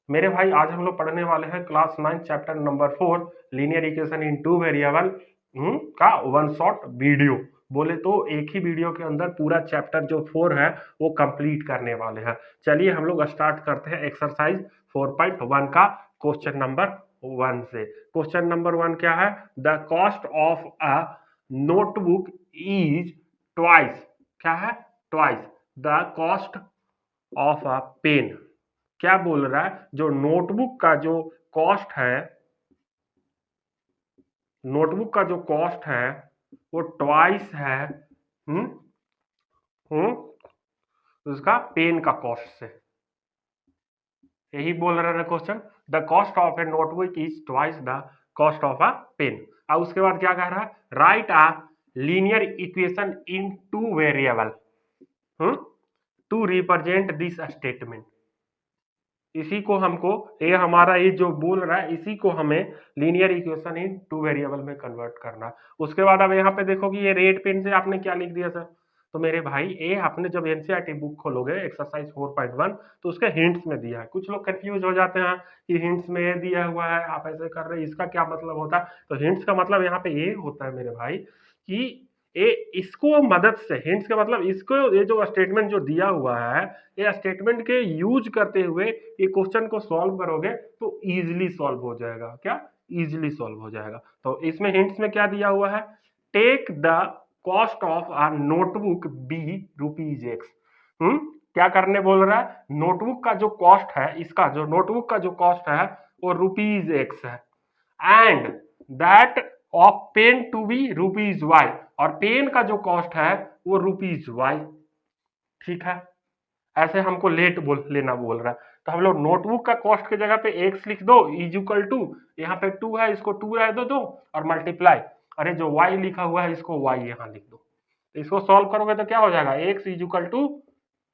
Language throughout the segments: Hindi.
मेरे भाई आज हम लोग पढ़ने वाले हैं class 9 chapter number 4 linear equation in two variable का वन शॉट वीडियो। बोले तो एक ही वीडियो के अंदर पूरा चैप्टर जो 4 है वो कंप्लीट करने वाले हैं। चलिए हम लोग स्टार्ट करते हैं एक्सरसाइज 4.1 का क्वेश्चन नंबर 1 से। क्वेश्चन नंबर 1 क्या है? The cost of a notebook is twice. क्या है? Twice the cost of a pen. क्या बोल रहा है? जो नोटबुक का जो कॉस्ट है, नोटबुक का जो कॉस्ट है वो ट्वाइस है हम्म हम्म उसका पेन का कॉस्ट से। यही बोल रहा है question. The cost of a notebook is twice the cost of a pen. अब उसके बाद क्या कह रहा है? Write a linear equation in two variable to represent this statement. इसी को हमको, ये हमारा ये जो बोल रहा है इसी को हमें linear equation in two variable में कन्वर्ट करना। उसके बाद अब यहाँ पे देखो कि ये रेड पेन से आपने क्या लिख दिया सर। तो मेरे भाई ये आपने जब एनसीईआरटी बुक खोलोगे एक्सरसाइज 4.1 तो उसके हिंट्स में दिया है। कुछ लोग कंफ्यूज हो जाते हैं कि हिंट्स में ये दिया हुआ है आप ऐसे कर रहे हैं, इसका क्या मतलब होता है? तो हिंट्स का मतलब यहाँ पे ये होता है मेरे भाई कि ये इसको मदद से, हिंट्स का मतलब इसको, ये जो स्टेटमेंट जो दिया हुआ है ये स्टेटमेंट के यूज करते हुए ये क्वेश्चन को सॉल्व करोगे तो इजीली सॉल्व हो जाएगा। क्या? इजीली सॉल्व हो जाएगा। तो इसमें हिंट्स में क्या दिया हुआ है? Take the cost of a notebook be rupees x. क्या करने बोल रहा है? नोटबुक का जो कॉस्ट है, इसका जो नोटबुक का जो कॉस्ट है वो रुपीज एक्स है, and that of pen to be rupees y, और पेन का जो कॉस्ट है वो रुपीज वाई। ठीक है? ऐसे हमको लेट बोल लेना बोल रहा है। तो हम लोग नोटबुक का कॉस्ट की जगह पे एक्स लिख दो इज इक्वल टू, यहाँ पे टू है इसको टू रह दो और मल्टीप्लाई, अरे जो वाई लिखा हुआ है इसको वाई यहाँ लिख दो। तो इसको सॉल्व करोगे तो क्या हो जाएगा? X is equal to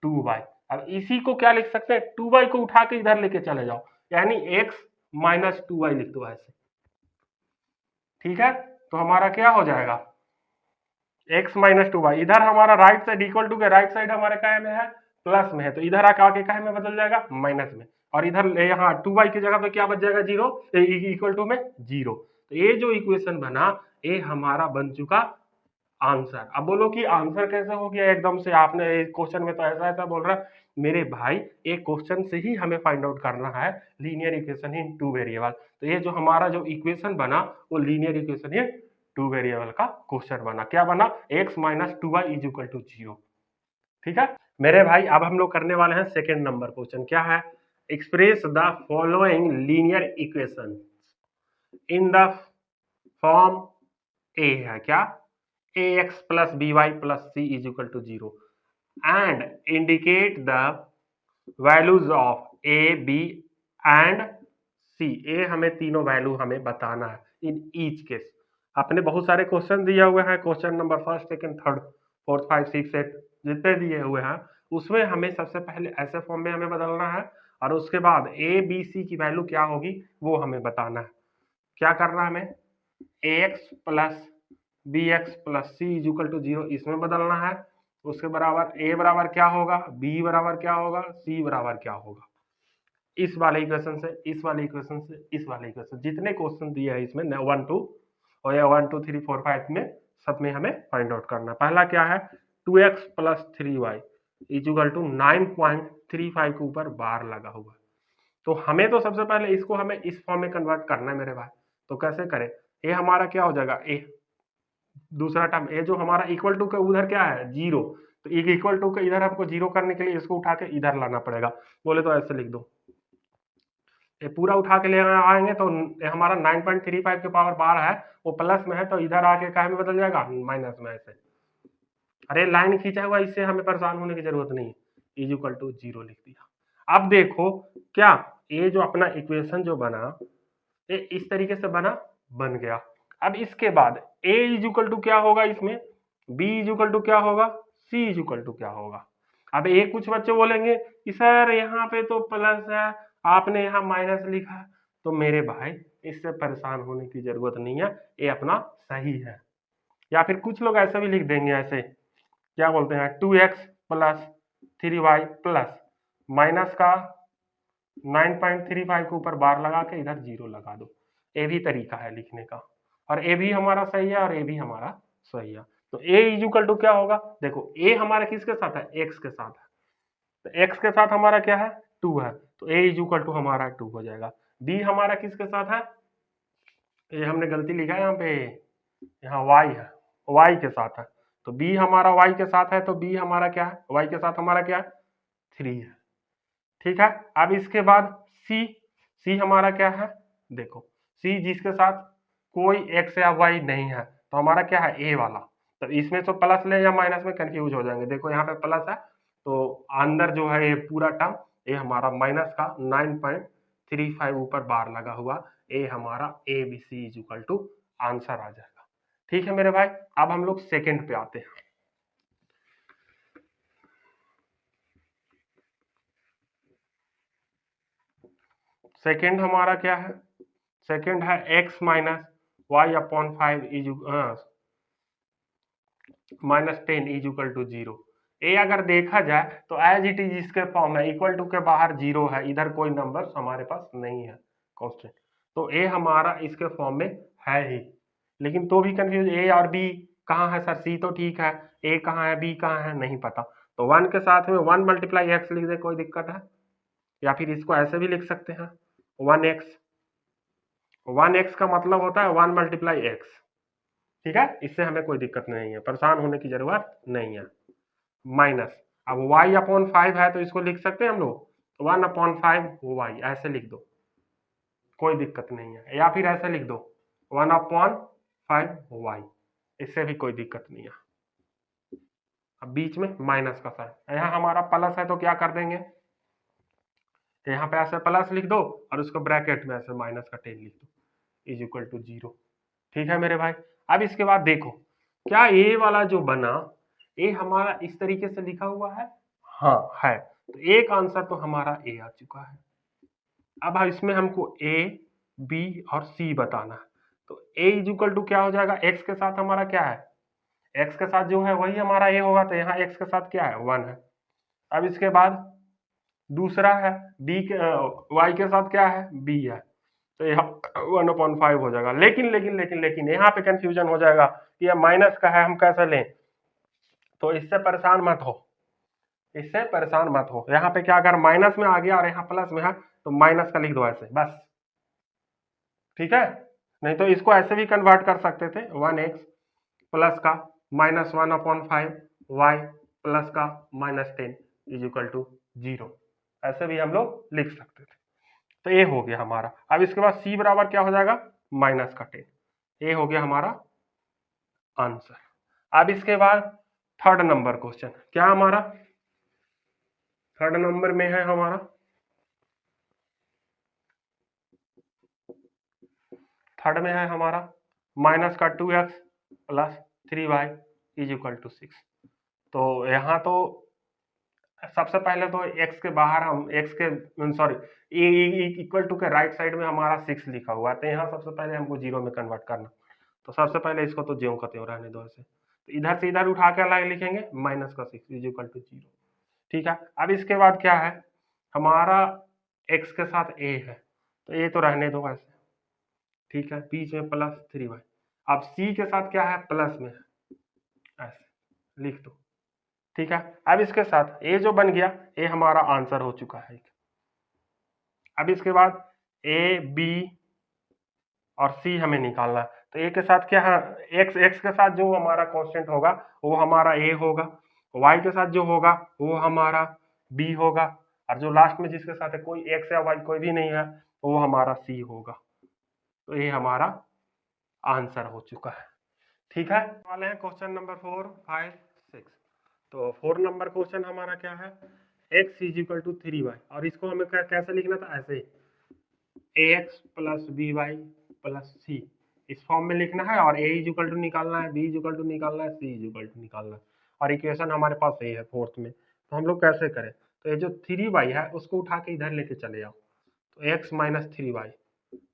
two y. अब इसी को क्या लिख सकते हैं? टू वाई को उठा के इधर लेके चले जाओ, यानी एक्स माइनस टू वाई लिख दो ऐसे। ठीक है? तो हमारा क्या हो जाएगा? X minus two y. इधर हमारा राइट साइड इक्वल टू के राइट साइड हमारे क्या में है? प्लस में है, तो इधर आके क्या में बदल जाएगा? माइनस में। और इधर यहाँ टू वाई की जगह पे क्या बच जाएगा? जीरो, इक्वल टू में जीरो। तो ये जो इक्वेशन बना ये हमारा बन चुका आंसर। अब बोलो कि आंसर कैसे हो गया एकदम से? आपने क्वेश्चन में तो ऐसा ऐसा बोल रहा है। मेरे भाई एक क्वेश्चन से ही हमें फाइंड आउट करना है linear equation in two variable. तो ये जो हमारा जो इक्वेशन बना वो linear equation in two variable का क्वेश्चन बना। क्या बना? X minus two y is equal to zero. ठीक है मेरे भाई? अब हम लोग करने वाले हैं सेकेंड नंबर क्वेश्चन। क्या है? Express the following linear equation in the form a है। क्या? A x plus b y plus c is equal to zero and indicate the values of a b and c. ए हमें तीनों वैल्यू हमें बताना है इन ईच केस। आपने बहुत सारे क्वेश्चन दिया हुए हैं, question number first second third fourth five six eight जितने दिए हुए हैं उसमें हमें सबसे पहले ऐसे फॉर्म में हमें बदलना है, और उसके बाद ए बी सी की वैल्यू क्या होगी वो हमें बताना है। क्या करना है हमें? A x plus b x plus c is equal to zero इसमें बदलना है। उसके बराबर ए बराबर क्या होगा, बी बराबर क्या होगा, सी बराबर क्या होगा। इस वाले इक्वेशन से, इस वाले इक्वेशन से, इस वाले इक्वेशन, जितने क्वेश्चन दिए हैं इसमें वन टू और या one two three four five में सब में हमें फाइंड आउट करना है। पहला क्या है? Two x plus three y equal to 9.35 के ऊपर बार लगा हुआ है। तो हमें तो सबसे पहले इसको हमें इस फॉर्म में कन्वर्ट करना है मेरे भाई। तो कैसे करें? ये हमारा क्या हो जाएगा? ए दूसरा टर्म ए जो हमारा इक्वल टू का उधर क्या है? जीरो। तो एक इक्वल टू का इधर हमको जीरो करने के लिए इसको उठा के इधर लाना पड़ेगा। बोले तो ऐसे लिख दो, ये पूरा उठा के ले आएंगे तो हमारा 9.35 के पावर 12 है वो प्लस में है, तो इधर आके क्या में बदल जाएगा? माइनस में। ऐसे अरे लाइन खींचा हुआ, इससे हमें परेशान होने की जरूरत नहीं है। इज इक्वल टू जीरो लिख दिया। अब देखो क्या ये जो अपना इक्वेशन जो बना ये इस तरीके से बना, बन गया। अब इसके बाद a इज इक्वल टू क्या होगा इसमें, b इज इक्वल टू क्या होगा, c इज इक्वल टू क्या होगा। अब एक कुछ बच्चे बोलेंगे कि सर यहाँ पे तो प्लस है आपने यहाँ माइनस लिखा। तो मेरे भाई इससे परेशान होने की जरूरत नहीं है, ये अपना सही है। या फिर कुछ लोग ऐसा भी लिख देंगे, ऐसे क्या बोलते हैं, two x plus three y plus minus का 9.35 के ऊपर बार लगा के इधर 0 लगा दो। ये भी तरीका है लिखने का, और ए भी हमारा सही है और ए भी हमारा सही है। तो ए इक्वल टू क्या होगा, देखो ए हमारा किसके साथ है, एक्स के साथ है, तो एक्स के साथ हमारा क्या है, 2 है, तो ए इक्वल टू हमारा 2 हो जाएगा। बी हमारा किसके साथ है, ये हमने गलती लिखा है यहाँ पे, यहाँ वाई है, वाई के साथ है, तो बी हमारा वाई के साथ है, तो बी हमारा क्या है, वाई के साथ हमारा क्या है, 3 है। ठीक है, अब इसके बाद सी, सी हमारा क्या है, देखो सी जिसके साथ कोई एक्स या वाई नहीं है, तो हमारा क्या है, ए वाला। तो इसमें तो प्लस ले या माइनस में कंफ्यूज हो जाएंगे, देखो यहाँ पे प्लस है, तो अंदर जो है ये पूरा टर्म ये हमारा माइनस का 9.35 ऊपर बार लगा हुआ, ए हमारा a b c is equal to answer आ जाएगा। ठीक है मेरे भाई, अब हम लोग सेकंड पे आते हैं। सेकंड हमारा क्या है, सेकंड है x minus y upon 5 is -10 is equal to 0। ए अगर देखा जाए तो एज इट इज इसके फॉर्म है, इक्वल टू के बाहर 0 है, इधर कोई नंबर हमारे पास नहीं है कांस्टेंट, तो ए हमारा इसके फॉर्म में है ही। लेकिन तो भी कंफ्यूज, ए और बी कहाँ है सर, सी तो ठीक है, ए कहाँ है, बी कहाँ है, नहीं पता, तो 1 के साथ में 1 मल्टीप्लाई एक्स लिख दे, कोई दिक्कत है, या फिर इसको ऐसे भी लिख सकते हैं 1x, 1x का मतलब होता है 1 मल्टीप्लाई एक्स। ठीक है, इससे हमें कोई दिक्कत नहीं है, परेशान होने की जरूरत नहीं है। माइनस, अब y अपॉन 5 है तो इसको लिख सकते हैं हम लोग 1 अपॉन 5 वाई, ऐसे लिख दो, कोई दिक्कत नहीं है, या फिर ऐसे लिख दो 1 अपॉन 5 वाई, इससे भी कोई दिक्कत नहीं है। अब बीच में माइनस का साइन, यहाँ हमारा प्लस है तो क्या कर देंगे, तो यहाँ पे ऐसे प्लस लिख दो और उसको ब्रैकेट में ऐसे माइनस का 10 लिख दो इज इक्वल टू 0। ठीक है मेरे भाई, अब इसके बाद देखो क्या ए वाला जो बना, ए हमारा इस तरीके से लिखा हुआ है, हाँ है, तो एक आंसर तो हमारा ए आ चुका है। अब इसमें हमको ए बी और सी बताना है, तो ए इज इक्वल टू क्या हो जाएगा, एक्स के साथ हमारा क्या है, एक्स के साथ जो है वही हमारा ए होगा, तो यहाँ एक्स के साथ क्या है, 1 है। अब इसके बाद दूसरा है बी के, वाई के साथ क्या है, बी है, तो यहाँ 1/5 हो जाएगा। लेकिन लेकिन लेकिन लेकिन यहाँ पे कंफ्यूजन हो जाएगा कि यह माइनस का है, हम कैसे लें, तो इससे परेशान मत हो, इससे परेशान मत हो, यहाँ पे क्या अगर माइनस में आ गया और यहाँ प्लस में है तो माइनस का लिख दो ऐसे बस, ठीक है, नहीं तो इसको ऐसे भी कन्वर्ट कर सकते थे 1x प्लस का -1/5 y प्लस का -10 इज इक्वल टू 0, ऐसे भी हम लोग लिख सकते थे। तो ये हो गया हमारा। अब इसके बाद c बराबर क्या हो जाएगा, -10, ये हो गया हमारा आंसर। अब इसके बाद थर्ड नंबर क्वेश्चन, क्या हमारा थर्ड नंबर में है हमारा, थर्ड में है हमारा माइनस का 2x plus 3y is equal to 6। तो यहाँ तो सबसे पहले तो x के बाहर हम x के सॉरी इक्वल टू के राइट साइड में हमारा 6 लिखा हुआ है, तो यहाँ सबसे पहले हमको 0 में कन्वर्ट करना, तो सबसे पहले इसको तो ज्यों का त्यों रहने दो ऐसे, तो इधर से इधर उठा के अलग लिखेंगे माइनस का 6 इज इक्वल टू 0। ठीक है, अब इसके बाद क्या है, हमारा x के साथ a है, तो a तो रहने दो ऐसे, ठीक है, बीच में प्लस 3y, अब c के साथ क्या है, प्लस में है, ऐसे लिख दो। ठीक है, अब इसके साथ a जो बन गया, a हमारा आंसर हो चुका है। अब इसके बाद a b और c हमें निकालना है, तो a के साथ क्या है, x के साथ जो हमारा कांस्टेंट होगा वो हमारा a होगा, y के साथ जो होगा वो हमारा b होगा, और जो लास्ट में जिसके साथ है कोई x या y कोई भी नहीं है वो हमारा c होगा, तो ये हमारा आंसर हो चुका है। ठीक है, वाले हैं क्वेश्चन नंबर 4 5 6। तो 4 नंबर क्वेश्चन हमारा क्या है, x is equal to 3y, और इसको हमें कैसे लिखना था, ऐसे ax plus b y plus c, इस फॉर्म में लिखना है, और a इज इक्वल टू निकालना है, b इज इक्वल टू निकालना है, c इज इक्वल टू निकालना है, और इक्वेशन हमारे पास ये है फोर्थ में। तो हम लोग कैसे करें, तो ये जो 3y है उसको उठा के इधर लेके चले आओ, तो x minus 3y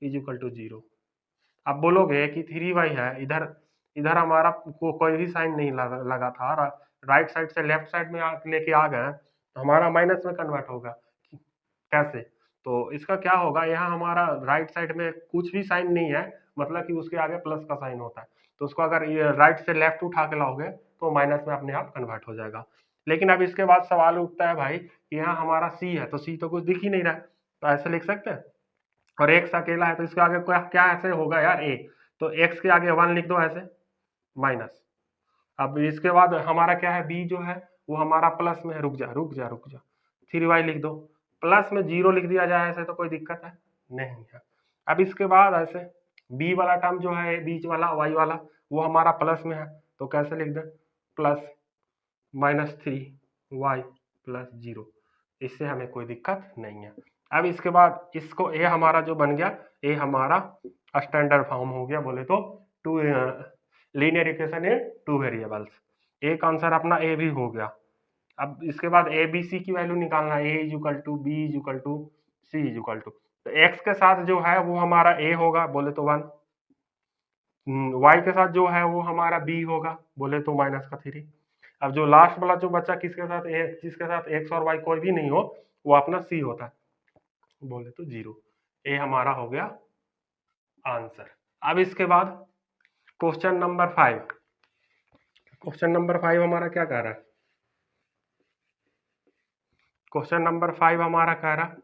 is equal to 0। अब बोलोगे कि 3y है, इधर इधर हमारा कोई भी साइन नहीं लगा था, राइट साइड से लेफ्ट साइड में लेके आ गए तो हमारा माइनस में कन्वर्ट होगा, कैसे, तो इसका क्या होगा, यहाँ हमारा राइट साइड में कुछ भी साइन नहीं है, मतलब कि उसके आगे प्लस का साइन होता है, तो उसको अगर ये राइट से लेफ्ट उठा के लाओगे तो माइनस में अपने आप कन्वर्ट हो जाएगा। लेकिन अब इसके बाद सवाल उठता है भाई, यहाँ हमारा सी है तो सी तो कुछ दिख ही नहीं रहा है, तो ऐसे लिख सकते हैं, और एक्स अकेला है तो इसके आगे क्या क्या ऐसे होगा यार, ए, तो एक्स के आगे 1 लिख दो ऐसे माइनस। अब इसके बाद हमारा क्या है, बी जो है वो हमारा प्लस में है, रुक जा रुक जा रुक जा, 3y लिख दो, प्लस में 0 लिख दिया जाए ऐसे तो कोई दिक्कत है नहीं है। अब इसके बाद ऐसे बी वाला टर्म जो है बीच वाला y वाला वो हमारा प्लस में है, तो कैसे लिख दे, प्लस -3y प्लस 0, इससे हमें कोई दिक्कत नहीं है। अब इसके बाद इसको ए हमारा जो बन गया, ए हमारा स्टैंडर्ड फॉर्म हो गया, बोले तो two linear equation in 2 variables, एक आंसर अपना ए भी हो गया। अब इसके बाद ए बी सी की वैल्यू निकालना है, a is equal to b is equal to c is equal to, तो एक्स के साथ जो है वो हमारा ए होगा, बोले तो 1, वाई के साथ जो है वो हमारा बी होगा, बोले तो -3। अब जो लास्ट वाला जो बच्चा किसके साथ ए, जिसके साथ एक्स और वाई कोई भी नहीं हो, वो अपना सी होता है, बोले तो 0, ए हमारा हो गया आंसर। अब इसके बाद क्वेश्चन नंबर 5, क्वेश्चन नंबर 5 हमारा क्या कह रहा है, क्वेश्चन नंबर 5 हमारा कह रहा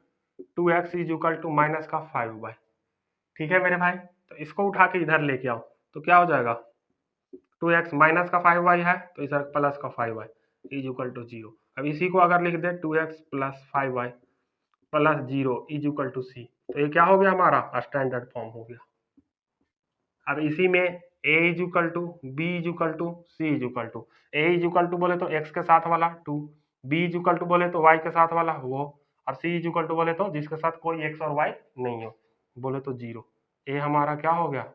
2x is equal to minus का 5y, ठीक है मेरे भाई, तो इसको उठा के इधर लेके आओ तो क्या हो जाएगा, 2x माइनस का 5y है तो इधर प्लस का 5y इज इक्वल टू 0। अब इसी को अगर लिख दे 2x plus 5y plus 0 is equal to c, तो ये क्या हो गया हमारा स्टैंडर्ड फॉर्म हो गया। अब इसी में a is equal to b is equal to c is equal to, a is equal to बोले तो x के साथ वाला 2, बी इज इक्वल टू बोले तो y के साथ वाला वो, और सी इज इक्वल टू बोले तो जिसके साथ कोई x और y नहीं हो, बोले तो 0, ए हमारा क्या हो गया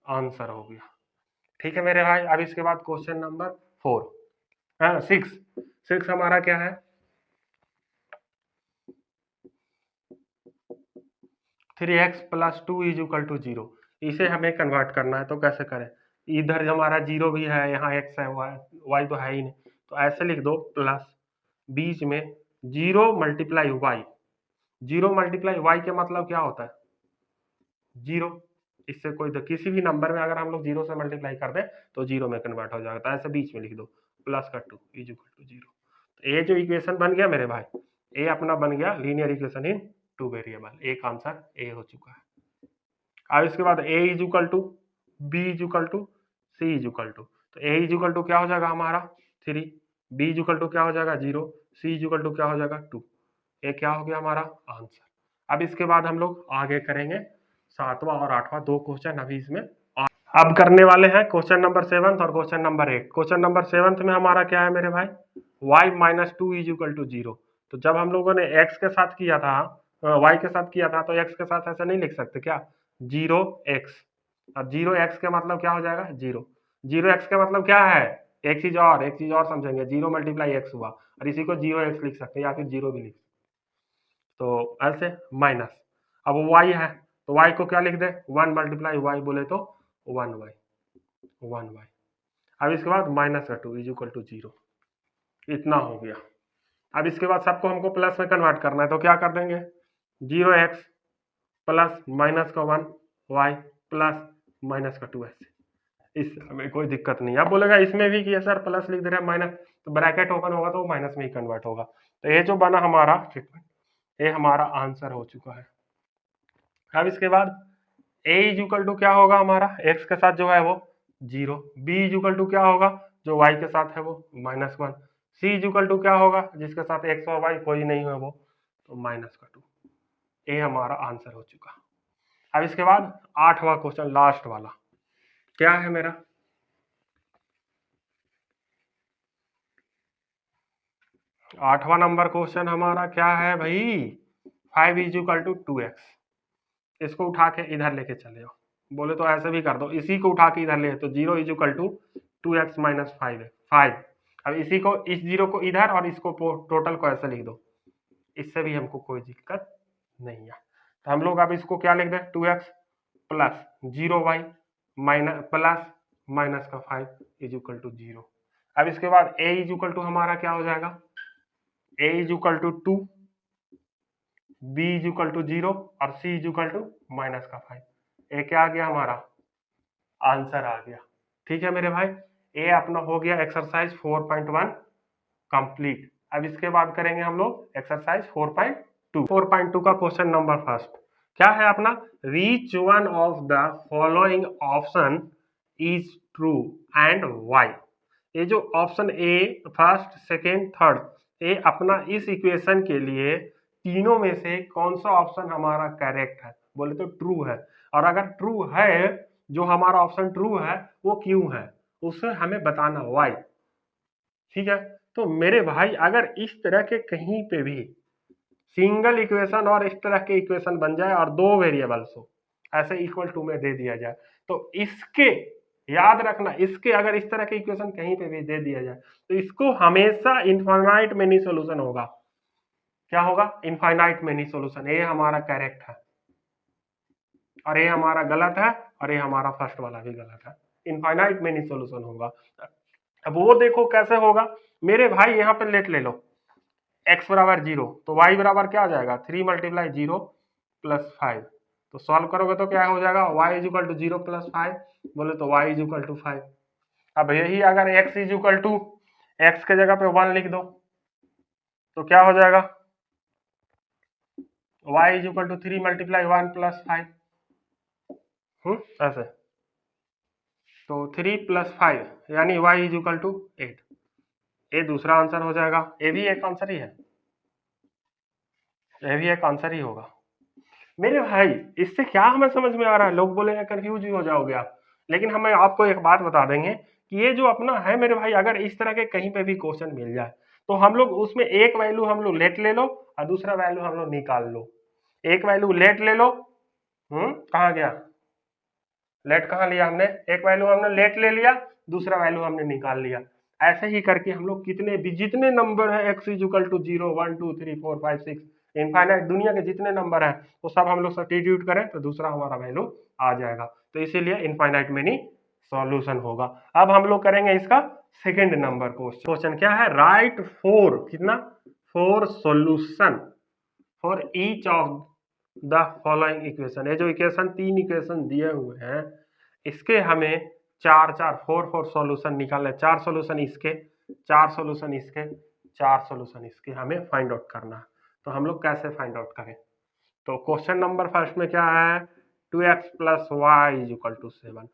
आंसर हो गया। ठीक है मेरे भाई, अब इसके बाद क्वेश्चन नंबर 4 है 6 हमारा क्या है, 3x plus 2 is equal to 0, इसे हमें कन्वर्ट करना है, तो कैसे करें, इधर हमारा 0 भी है, यहाँ x है, y तो है ही नहीं, तो ऐसे लिख दो प्लस बीच में 0 मल्टीप्लाई y, 0 मल्टीप्लाई y के मतलब क्या होता है 0, इससे कोई तो किसी भी नंबर में अगर हम लोग 0 से मल्टीप्लाई कर दें तो 0 में कन्वर्ट हो जाएगा, तो ऐसे बीच में लिख दो प्लस का 2 इज इक्वल टू 0, तो ये जो इक्वेशन बन गया मेरे भाई, ये अपना बन गया लीनियर इक्वेशन इन 2 वेरिएबल, एक आंसर ए हो चुका है। अब इसके बाद a is equal to b is equal to c is equal to, तो a इज इक्वल टू क्या हो जाएगा हमारा 3, b इज इक्वल टू क्या हो जाएगा 0, c इज इक्वल टू क्या हो जाएगा 2, ये क्या हो गया हमारा आंसर। अब इसके बाद हम लोग आगे करेंगे 7वां और 8वां, 2 क्वेश्चन अभी इसमें अब करने वाले हैं, क्वेश्चन नंबर 7 और क्वेश्चन नंबर 8। क्वेश्चन नंबर 7 में हमारा क्या है मेरे भाई, y माइनस 2 इज इक्वल टू 0, तो जब हम लोगों ने x के साथ किया था, y के साथ किया था, तो x के साथ ऐसा नहीं लिख सकते क्या 0x, और 0x का मतलब क्या हो जाएगा 0, 0x का मतलब क्या है एक चीज और समझेंगे, 0 मल्टीप्लाई x हुआ, और इसी को 0x लिख सकते हैं या फिर 0 भी लिख सकते, तो ऐसे माइनस, अब y है तो y को क्या लिख दे 1 मल्टीप्लाई y, बोले तो 1y, अब इसके बाद माइनस का 2 इज इक्वल टू 0, इतना हो गया। अब इसके बाद सबको हमको प्लस में कन्वर्ट करना है, तो क्या कर देंगे 0x प्लस माइनस का 1 y प्लस माइनस का 2 ऐसे, इस हमें कोई दिक्कत नहीं। अब बोलेगा इसमें भी कि सर प्लस लिख दे रहे हैं माइनस, तो ब्रैकेट ओपन होगा तो माइनस में ही कन्वर्ट होगा, तो ये जो बना हमारा ट्रीटमेंट, ये हमारा आंसर हो चुका है। अब इसके बाद a इज इक्वल टू क्या होगा हमारा x के साथ जो है वो 0, b इज इक्वल टू क्या होगा जो y के साथ है वो -1, c इज इक्वल टू क्या होगा जिसके साथ x और y कोई नहीं है वो तो -2, ये हमारा आंसर हो चुका। अब इसके बाद 8वां क्वेश्चन लास्ट वाला क्या है मेरा, 8वां नंबर क्वेश्चन हमारा क्या है भाई, 5 इज इक्वल टू 2x, इसको उठा के इधर लेके चले जाओ, बोले तो ऐसे भी कर दो, इसी को उठा के इधर ले तो 0 is equal to 2x minus 5 है 5, अब इसी को इस 0 को इधर और इसको टोटल को ऐसे लिख दो, इससे भी हमको कोई दिक्कत नहीं है, तो हम लोग अब इसको क्या लिख दें 2x plus 0y minus plus minus का 5 इज इक्वल टू 0। अब इसके बाद a इज इक्वल टू हमारा क्या हो जाएगा a is equal to 2 b is equal to 0 और सी इज इक्वल टू -5। ये क्या आ गया हमारा आंसर आ गया। ठीक है मेरे भाई, ये अपना हो गया एक्सरसाइज 4.1 कंप्लीट। अब इसके बाद करेंगे हम लोग एक्सरसाइज 4.2। 4.2 का क्वेश्चन नंबर फर्स्ट क्या है अपना, which one of the following option is true and why. ये जो option A, first, second, third, ये अपना इस इक्वेशन के लिए तीनों में से कौन सा ऑप्शन हमारा करेक्ट है, बोले तो ट्रू है। और अगर ट्रू है, जो हमारा ऑप्शन ट्रू है वो क्यों है, उसे हमें बताना व्हाई। ठीक है, तो मेरे भाई अगर इस तरह के कहीं पे भी सिंगल इक्वेशन और इस तरह के इक्वेशन बन जाए और दो वेरिएबल्स हो, ऐसे इक्वल टू में दे दिया जाए, तो इसके याद रखना, इसके अगर इस तरह के इक्वेशन कहीं पे भी दे दिया जाए तो इसको हमेशा इनफाइनाइट मेनी सॉल्यूशन होगा। क्या होगा, इनफाइनाइट मेनी सॉल्यूशन। ये हमारा करेक्ट है और ये हमारा गलत है और ये हमारा फर्स्ट वाला भी गलत है, इनफाइनाइट मेनी सॉल्यूशन होगा। अब वो देखो कैसे होगा मेरे भाई, यहाँ पे लेट ले लो x बराबर 0 तो y बराबर क्या आ जाएगा 3 मल्टीप्लाई 0 प्लस 5। तो सॉल्व करोगे तो क्या हो जाएगा y is equal to 0 plus 5, बोले तो y इज इक्वल टू 5। अब यही अगर x is equal to x के जगह पे 1 लिख दो तो क्या हो जाएगा y is equal to 3 multiply 1 plus 5। ऐसे तो 3 प्लस 5 यानी y इज इक्वल टू 8। ये दूसरा आंसर हो जाएगा। ये भी एक आंसर ही है, ये भी एक आंसर ही होगा मेरे भाई। इससे क्या हमें समझ में आ रहा है, लोग बोलेंगे कंफ्यूज ही हो जाओगे आप, लेकिन हमें आपको एक बात बता देंगे कि ये जो अपना है मेरे भाई, अगर इस तरह के कहीं पे भी क्वेश्चन मिल जाए तो हम लोग उसमें एक वैल्यू हम लोग लेट ले लो और दूसरा वैल्यू हम लोग निकाल लो। एक वैल्यू लेट ले लो, कहाँ गया लेट, कहाँ लिया हमने, एक वैल्यू हमने लेट ले लिया, दूसरा वैल्यू हमने निकाल लिया। ऐसे ही करके हम लोग कितने भी जितने नंबर है x is equal to 0 1 2 3 4 5 6 infinite दुनिया के जितने नंबर है वो सब हम लोग सब्स्टिट्यूट करें तो दूसरा हमारा वैल्यू आ जाएगा। तो इसीलिए इनफाइनाइट मेनी सॉल्यूशन होगा। अब हम लोग करेंगे इसका सेकेंड नंबर क्वेश्चन क्या है, राइट फोर, कितना, four solution for each of the following equation. ये जो इक्वेशन, तीन इक्वेशन दिए हुए हैं, इसके हमें चार चार फोर सॉल्यूशन निकालने, चार सॉल्यूशन इसके, चार सॉल्यूशन इसके, चार सॉल्यूशन इसके हमें फाइंड आउट करना है। तो हम लोग कैसे फाइंड आउट करें, तो क्वेश्चन नंबर फर्स्ट में क्या है, 2x plus y is equal to 7।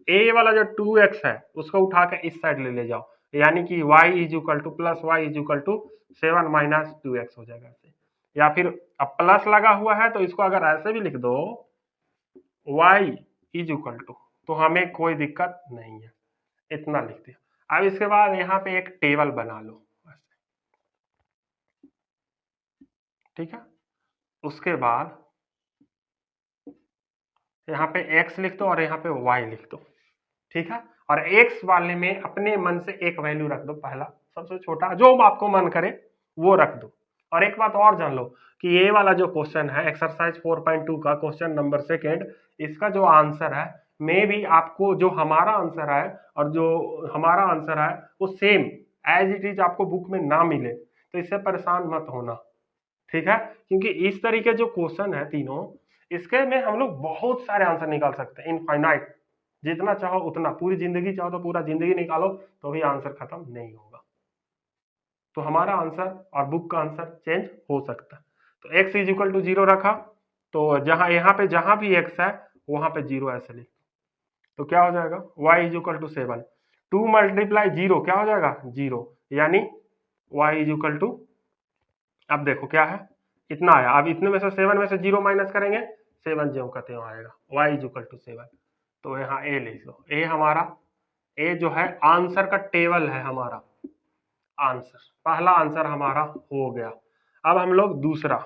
ए वाला जो 2x है उसको उठा के इस साइड ले जाओ, यानी कि y is equal to plus y is equal to 7 minus 2x हो जाएगा ऐसे। या फिर अब प्लस लगा हुआ है तो इसको अगर ऐसे भी लिख दो y इज इक्वल टू, तो हमें कोई दिक्कत नहीं है, इतना लिख दिया। अब इसके बाद यहाँ पे एक टेबल बना लो, ठीक है। उसके बाद यहाँ पे x लिख दो और यहाँ पे y लिख दो, ठीक है। और x वाले में अपने मन से एक वैल्यू रख दो, पहला सबसे छोटा जो आपको मन करे वो रख दो। और एक बात और जान लो कि ये वाला जो क्वेश्चन है एक्सरसाइज 4.2 का क्वेश्चन नंबर सेकेंड, इसका जो आंसर है मे भी आपको जो हमारा आंसर है और जो हमारा आंसर है वो सेम एज इट इज आपको बुक में ना मिले, तो इससे परेशान मत होना, ठीक है। क्योंकि इस तरीके जो क्वेश्चन है तीनों, इसके में हम लोग बहुत सारे आंसर निकाल सकते हैं, इनफाइनाइट, जितना चाहो उतना, पूरी जिंदगी चाहो तो पूरा जिंदगी निकालो तो भी आंसर खत्म नहीं होगा। तो हमारा आंसर और बुक का आंसर चेंज हो सकता है। तो x इज इक्वल टू 0 रखा, तो जहां यहाँ पे जहां भी x है वहां पे 0 ऐसे लिख, तो क्या हो जाएगा y is equal to 7, 2 multiply 0 क्या हो जाएगा 0, यानी y इज इक्वल टू, अब देखो क्या है इतना आया, अब इतने में से 7 में से 0 माइनस करेंगे, 7 ज्यों का त्यों आएगा, y इज इक्वल टू 7। तो यहाँ a लिख लो, a हमारा, a जो है आंसर का टेबल है हमारा आंसर, पहला आंसर हमारा हो गया। अब हम लोग दूसरा,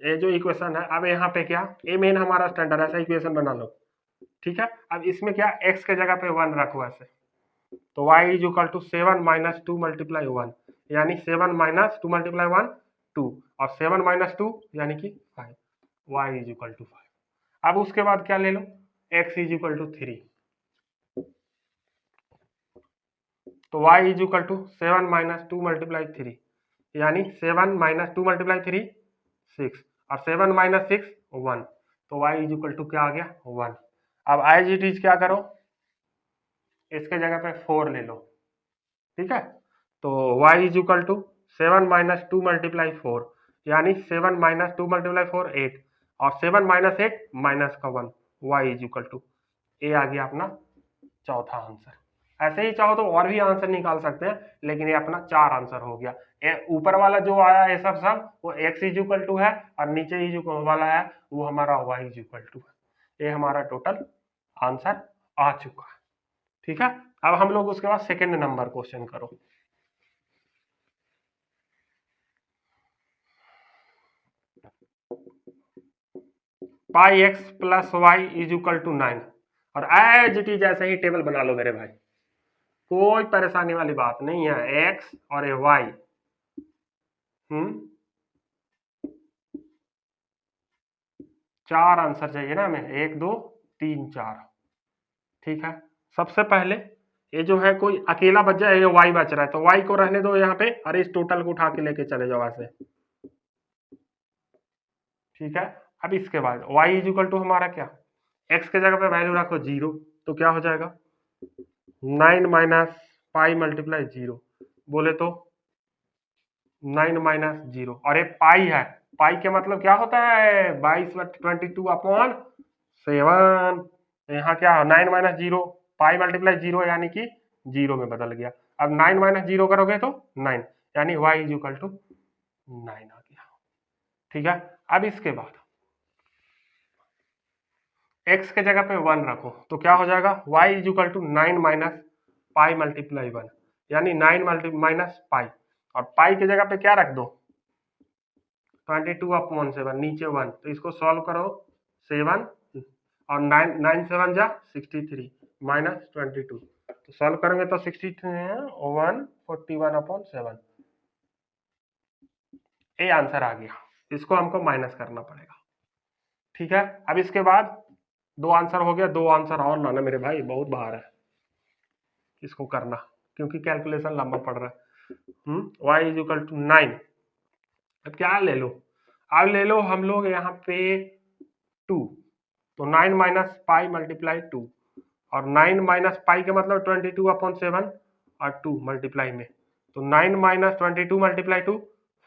ये जो इक्वेशन है, अब यहाँ पे क्या, ए मेन हमारा स्टैंडर्ड ऐसा इक्वेशन बना लो, ठीक है। अब इसमें क्या x के जगह पे 1 रखो ऐसे, तो y is equal to 7 minus 2 multiply 1, यानी 7 माइनस 2 मल्टीप्लाई 1 2, और 7 माइनस 2 यानी कि 5, y इज इक्वल टू 5। अब उसके बाद क्या ले लो, x इज इक्वल टू 3, तो y is equal to 7 minus 2 multiply 3, यानी 7 माइनस 2 मल्टीप्लाई 3 6 और 7 माइनस 6 1, तो y इज इक्वल टू क्या आ गया 1। अब एज इट इज क्या करो, इसके जगह पे 4 ले लो, ठीक है। तो y is equal to 7 minus 2 multiply 4, यानी 7 माइनस 2 मल्टीप्लाई 4 8, और 7 माइनस 8 माइनस का 1, y इज इक्वल टू, ये आ गया अपना चौथा आंसर। ऐसे ही चाहो तो और भी आंसर निकाल सकते हैं, लेकिन ये अपना 4 आंसर हो गया। ऊपर वाला जो आया है सब वो x इज इक्वल टू है, और नीचे ही जो वाला है वो हमारा y इज इक्वल टू है। ये हमारा टोटल आंसर आ चुका है, ठीक है। अब हम लोग उसके बाद सेकेंड नंबर क्वेश्चन करो। Pi x plus y is equal to 9, और एज इट इज ऐसे ही टेबल बना लो मेरे भाई, कोई परेशानी वाली बात नहीं है। एक्स और ये वाई, चार आंसर चाहिए ना हमें, 1 2 3 4, ठीक है। सबसे पहले ये जो है कोई अकेला बच जाए, ये वाई बच रहा है तो वाई को रहने दो यहाँ पे, और इस टोटल को उठा के लेके चले जाओ ऐसे, ठीक है। अब इसके बाद y इज इक्वल टू हमारा क्या, x के जगह पे वैल्यू रखो 0, तो क्या हो जाएगा 9 माइनस पाई मल्टीप्लाई 0, बोले तो 9 माइनस 0, और ये पाई है, पाई के मतलब क्या होता है 22 अपॉन 7। यहाँ क्या है 9 माइनस 0, पाई मल्टीप्लाई 0 यानी कि 0 में बदल गया। अब 9 माइनस 0 करोगे तो 9, यानी y इज इक्वल टू 9 आ गया, ठीक है। अब इसके बाद x के जगह पे 1 रखो, तो क्या हो जाएगा y is equal to 9 minus pi multiply 1, यानी 9 माइनस पाई, और पाई की जगह पे क्या रख दो 22 अपॉन 7, नीचे 1, तो इसको सॉल्व करो 7 और 9 9 7 जा 63 माइनस 22, तो सॉल्व करेंगे तो 63 है 141 अपॉन 7, ये आंसर आ गया। इसको हमको माइनस करना पड़ेगा, ठीक है। अब इसके बाद दो आंसर हो गया, दो आंसर और लाना मेरे भाई, बहुत बाहर है इसको करना, क्योंकि कैलकुलेशन लंबा पड़ रहा है। y इज इक्वल टू 9, अब क्या ले लो, अब ले लो हम लोग यहाँ पे 2, तो 9 माइनस पाई मल्टीप्लाई 2, और 9 माइनस पाई का मतलब 22 अपॉन 7 और 2 मल्टीप्लाई में, तो 9 माइनस 22 मल्टीप्लाई 2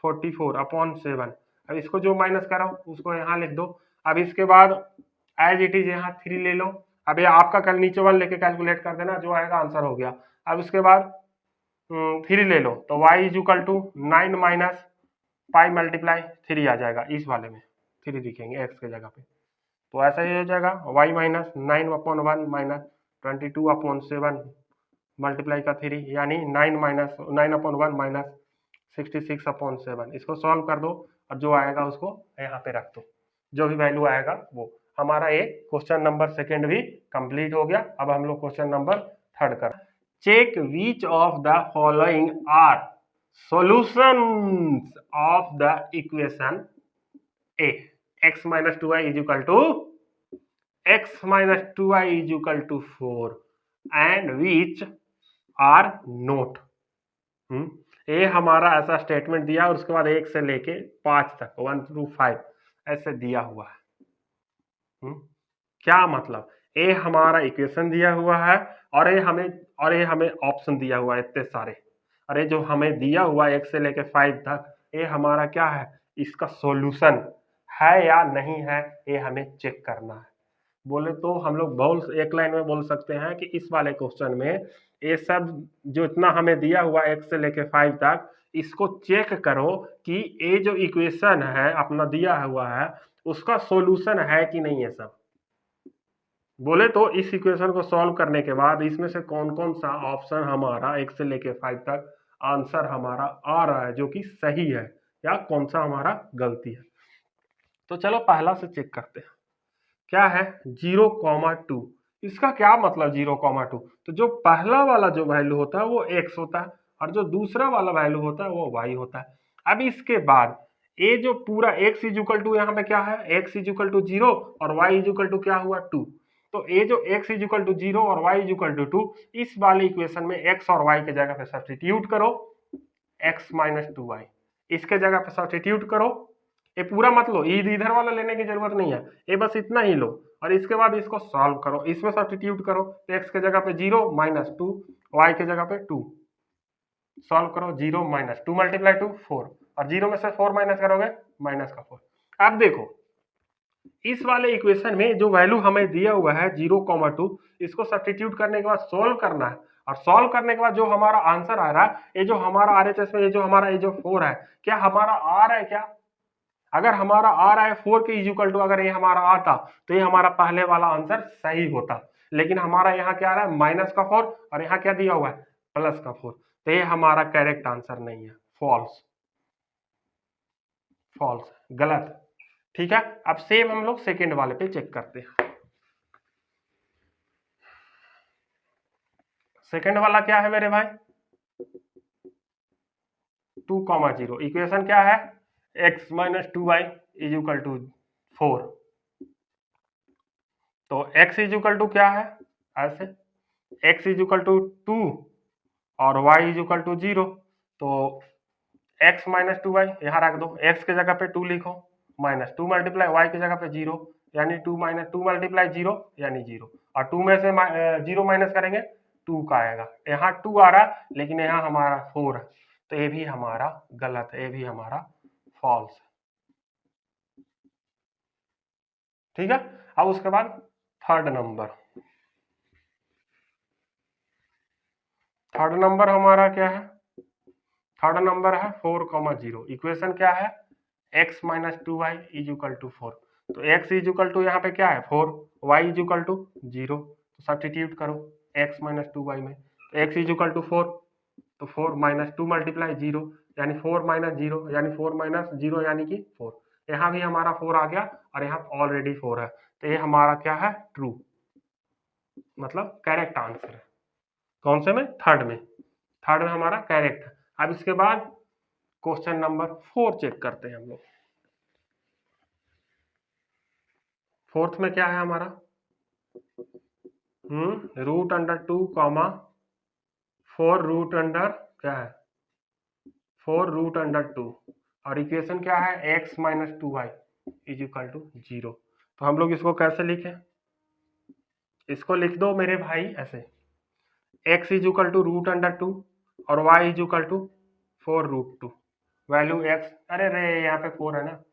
44 अपॉन 7। अब इसको जो माइनस करो उसको यहाँ लिख दो। अब इसके बाद एज इट इज यहाँ 3 ले लो, अब ये आपका कल नीचे 1 लेके कैलकुलेट कर देना, जो आएगा आंसर हो गया। अब इसके बाद 3 ले लो, तो y is equal to 9 minus pi multiply 3 आ जाएगा, इस वाले में 3 लिखेंगे x के जगह पे, तो ऐसा ही हो जाएगा y minus 9 upon 1 minus 22 upon 7 multiply का 3, यानी 9 माइनस 9 अपॉन 1 माइनस 66 अपॉन 7। इसको सॉल्व कर दो और जो आएगा उसको यहाँ पे रख दो, जो भी वैल्यू आएगा वो। हमारा ये क्वेश्चन नंबर सेकेंड भी कंप्लीट हो गया। अब हम लोग क्वेश्चन नंबर थर्ड कर, check which of the following are solutions of the equation a, x minus 2y is equal to x minus 2y is equal to 4 and which are not। ये हमारा ऐसा स्टेटमेंट दिया और उसके बाद 1 से लेके 5 तक 1 थ्रू 5 ऐसे दिया हुआ है। क्या मतलब, ये हमारा इक्वेशन दिया हुआ है और ये हमें ऑप्शन दिया हुआ है इतने सारे, अरे जो हमें दिया हुआ 1 से लेके 5 तक, ये हमारा क्या है, इसका सॉल्यूशन है या नहीं है, ये हमें चेक करना है। बोले तो हम लोग बहुत एक लाइन में बोल सकते हैं कि इस वाले क्वेश्चन में ये सब जो इतना हमें दिया हुआ 1 से लेके 5 तक, इसको चेक करो कि ये जो इक्वेशन है अपना दिया हुआ है उसका सॉल्यूशन है कि नहीं है सब। बोले तो इस इक्वेशन को सॉल्व करने के बाद इसमें से कौन कौन सा ऑप्शन हमारा 1 से लेके 5 तक आंसर हमारा आ रहा है जो कि सही है, या कौन सा हमारा गलती है। तो चलो पहला से चेक करते हैं, क्या है 0,2। इसका क्या मतलब 0,2, तो जो पहला वाला जो वैल्यू होता है वो x होता है और जो दूसरा वाला वैल्यू होता है वो y होता है। अब इसके बाद ये जो पूरा x इज इक्वल टू यहाँ पे क्या है, x इज इक्वल टू 0 और y इज इक्वल टू क्या हुआ 2, तो ये जो x इज इक्वल टू 0 और y इज इक्वल टू 2, इस वाले इक्वेशन में x और y के जगह पे सब्स्टिट्यूट करो, x माइनस 2y इसके जगह पे सब्स्टिट्यूट करो, ये पूरा मत लो, इधर वाला लेने की जरूरत नहीं है, ये बस इतना ही लो और इसके बाद इसको सॉल्व करो, इसमें सब्स्टिट्यूट करो, तो x के जगह पे 0 माइनस 2, y के जगह पे 2, सॉल्व करो, 0 माइनस 2 मल्टीप्लाई 2 4, और 0 में से 4 माइनस करोगे माइनस का 4। अब देखो इस वाले इक्वेशन में जो वैल्यू हमें दिया हुआ है 0,2, इसको सब्स्टिट्यूट करने के बाद सोल्व करना है, और सॉल्व करने के बाद जो हमारा आंसर आ रहा है, ये जो हमारा आरएचएस में ये जो हमारा ये जो 4 है, क्या हमारा आ रहा है क्या? अगर हमारा आ रहा है 4 के इक्वल टू, अगर ये हमारा आता तो ये हमारा पहले वाला आंसर सही होता, लेकिन हमारा यहाँ क्या आ रहा है माइनस का 4, और यहाँ क्या दिया हुआ है प्लस का 4, तो ये हमारा करेक्ट आंसर नहीं है, फॉल्स, फॉल्स, गलत। ठीक है, अब सेम हम लोग सेकेंड वाले पे चेक करते हैं। सेकेंड वाला क्या है मेरे भाई, 2,0, इक्वेशन क्या है x minus 2y is equal to 4, तो x इज इक्वल टू क्या है ऐसे, x इज इक्वल टू 2 और y इज इक्वल टू 0, तो x माइनस 2y यहाँ रख दो, x के जगह पे 2 लिखो, माइनस 2 मल्टीप्लाई y की जगह पे 0, यानी 2 माइनस 2 मल्टीप्लाई 0 यानी 0, और 2 में से 0 माइनस करेंगे 2 का आएगा, यहाँ 2 आ रहा है लेकिन यहाँ हमारा 4 है, तो ये भी हमारा गलत है, ये भी हमारा फॉल्स है। ठीक है, अब उसके बाद थर्ड नंबर हमारा क्या है, थर्ड नंबर है 4,0, इक्वेशन क्या है x minus 2y is equal to 4, तो x इज इक्वल टू यहाँ पे क्या है 4, y इज इक्वल टू 0, तो सब्स्टिट्यूट करो x माइनस 2y में, तो x इज इक्वल टू 4, तो 4 माइनस 2 मल्टीप्लाई 0 यानी 4 माइनस 0 यानी 4 माइनस 0 यानी कि 4, यहाँ भी हमारा 4 आ गया और यहाँ ऑलरेडी 4 है, तो ये हमारा क्या है ट्रू, मतलब करेक्ट आंसर है। कौन से में, थर्ड में, थर्ड में हमारा करेक्ट है। अब इसके बाद क्वेश्चन नंबर 4 चेक करते हैं हम लोग। फोर्थ में क्या है हमारा, root under 2 comma 4 root under क्या है 4 रूट अंडर 2, और इक्वेशन क्या है x minus 2y is equal to 0, तो हम लोग इसको कैसे लिखें, इसको लिख दो मेरे भाई ऐसे, x is equal to root under 2 और y is equal to 4 root 2, value x, अरे रे यहाँ पे 4 है ना,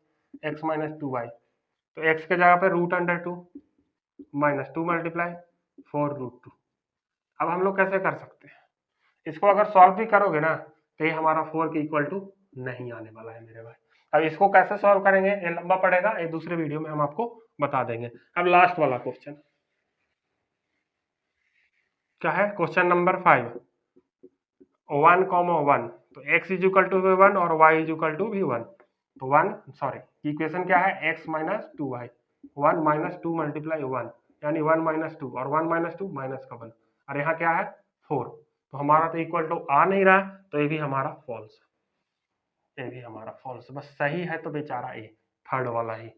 x माइनस 2y, तो x के जगह पे root under 2 minus 2 multiply 4 root 2। अब हम लोग कैसे कर सकते हैं, इसको अगर सॉल्व भी करोगे ना तो ये हमारा 4 के इक्वल टू नहीं आने वाला है मेरे भाई। अब इसको कैसे सॉल्व करेंगे ये लंबा पड़ेगा, ये दूसरे वीडियो में हम आपको बता देंगे। अब लास्ट वाला क्वेश्चन क्या है, क्वेश्चन नंबर 5, 1,1, तो x इज इक्वल टू 1 और y इज इक्वल टू भी 1, तो 1 सॉरी इक्वेशन क्या है x minus 2y, 1 minus 2 multiply 1 यानी 1 माइनस 2 और 1 माइनस 2 माइनस का 1, और यहाँ क्या है 4, तो हमारा तो इक्वल टू आ नहीं रहा, तो ये भी हमारा फॉल्स, ये भी हमारा फॉल्स, बस सही है तो बेचारा ए थर्ड वाला ही।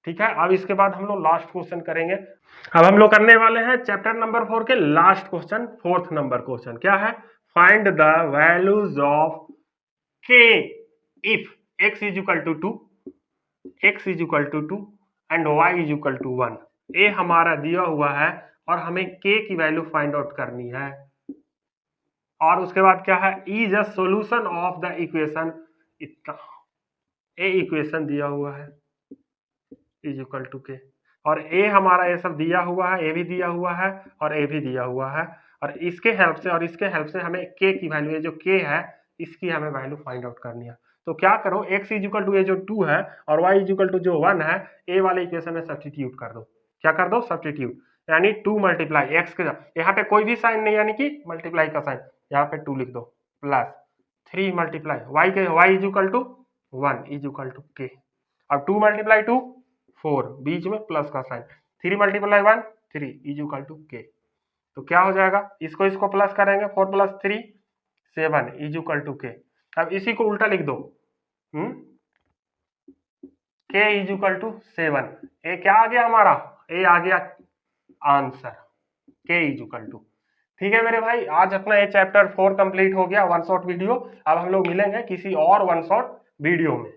ठीक है, अब इसके बाद हम लोग लास्ट क्वेश्चन करेंगे। अब हम लोग करने वाले हैं चैप्टर नंबर 4 के last question, fourth number question क्या है, find the values of k if x is equal to 2, x is equal to 2 and y is equal to 1। ये हमारा दिया हुआ है और हमें k की वैल्यू फाइंड आउट करनी है, और उसके बाद क्या है is a solution of the equation, इतना ए इक्वेशन दिया हुआ है इज इक्वल टू के, और ए हमारा ये सब दिया हुआ है, ए भी दिया हुआ है और ए भी दिया हुआ है, और इसके हेल्प से और इसके हेल्प से हमें के की वैल्यू, ये जो के है इसकी हमें वैल्यू फाइंड आउट करनी है। तो क्या करो, x इज इक्वल टू ये जो 2 है और y इज इक्वल टू जो 1 है, ए वाले इक्वेशन में सब्स्टिट्यूट कर दो, क्या कर दो सब्स्टिट्यूट, यानी 2 मल्टीप्लाई एक्स के, यहाँ पे कोई भी साइन नहीं यानी कि मल्टीप्लाई का साइन, यहाँ पे 2 लिख दो प्लस 3 मल्टीप्लाई y के, y is equal to 1 is equal to k, अब 2 मल्टीप्लाई 2 4, बीच में प्लस का sign, 3 multiply 1 3 is equal to k, तो क्या हो जाएगा, इसको प्लस करेंगे 4 plus 3 7 is equal to k. अब इसी को उल्टा लिख दो, के इज इक्वल टू 7, ए क्या आ गया हमारा, ए आ गया आंसर, के इज इक्वल टू। ठीक है मेरे भाई, आज अपना ये चैप्टर 4 कंप्लीट हो गया, वन शॉट वीडियो। अब हम लोग मिलेंगे किसी और वन शॉट वीडियो में।